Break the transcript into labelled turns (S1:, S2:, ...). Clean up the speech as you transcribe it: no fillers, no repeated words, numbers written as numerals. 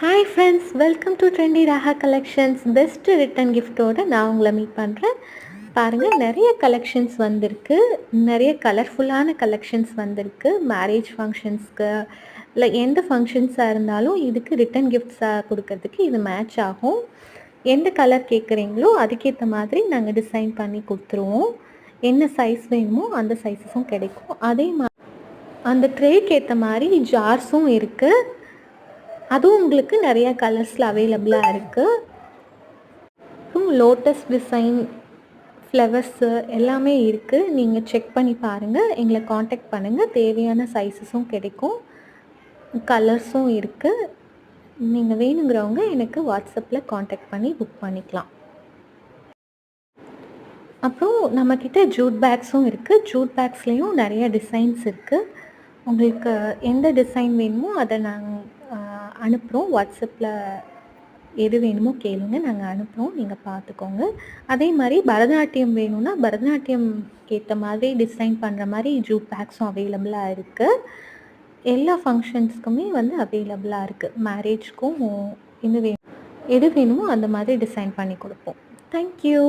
S1: Hi friends, welcome to Trendy Raha Collections. Best return கிஃப்ட்டோடு நான் உங்களை மீட் பண்ணுறேன். பாருங்கள், நிறைய கலெக்ஷன்ஸ் வந்திருக்கு. நிறைய கலர்ஃபுல்லான கலெக்ஷன்ஸ் வந்திருக்கு. மேரேஜ் ஃபங்க்ஷன்ஸ்க்கு இல்லை எந்த ஃபங்க்ஷன்ஸாக இருந்தாலும் இதுக்கு ரிட்டன் கிஃப்ட்ஸாக கொடுக்கறதுக்கு இது மேட்ச் ஆகும். எந்த கலர் கேட்குறீங்களோ அதுக்கேற்ற மாதிரி நாங்கள் டிசைன் பண்ணி கொடுத்துருவோம். என்ன சைஸ் வேணுமோ அந்த சைஸஸும் கிடைக்கும். அதே மாதிரி அந்த ட்ரேக்கு ஏற்ற மாதிரி ஜார்ஸும் இருக்குது. அதுவும் உங்களுக்கு நிறைய கலர்ஸில் அவைலபிளாக இருக்குது. லோட்டஸ் டிசைன், ஃப்ளவர்ஸு எல்லாமே இருக்குது. நீங்கள் செக் பண்ணி பாருங்கள், எங்களை காண்டாக்ட் பண்ணுங்கள். தேவையான சைஸஸும் கிடைக்கும், கலர்ஸும் இருக்குது. நீங்கள் வேணுங்கிறவங்க எனக்கு வாட்ஸ்அப்பில் காண்டாக்ட் பண்ணி புக் பண்ணிக்கலாம். அப்புறம் நம்மக்கிட்ட ஜூட் பேக்ஸும் இருக்குது. ஜூட் பேக்ஸ்லேயும் நிறைய டிசைன்ஸ் இருக்குது. உங்களுக்கு எந்த டிசைன் வேணுமோ அதை நாங்கள் அனுப்புகிறோம். வாட்ஸ்அப்பில் எது வேணுமோ கேளுங்க, நாங்கள் அனுப்புகிறோம். நீங்கள் பார்த்துக்கோங்க. அதே மாதிரி பரதநாட்டியம் வேணும்னா பரதநாட்டியம் ஏற்ற மாதிரி டிசைன் பண்ணுற மாதிரி ஜூட் பேக்ஸும் அவைலபிளாக இருக்குது. எல்லா ஃபங்க்ஷன்ஸ்க்குமே அவைலபிளாக இருக்குது. மேரேஜ்க்கும் எது வேணுமோ அந்த மாதிரி டிசைன் பண்ணி கொடுப்போம். தேங்க்யூ.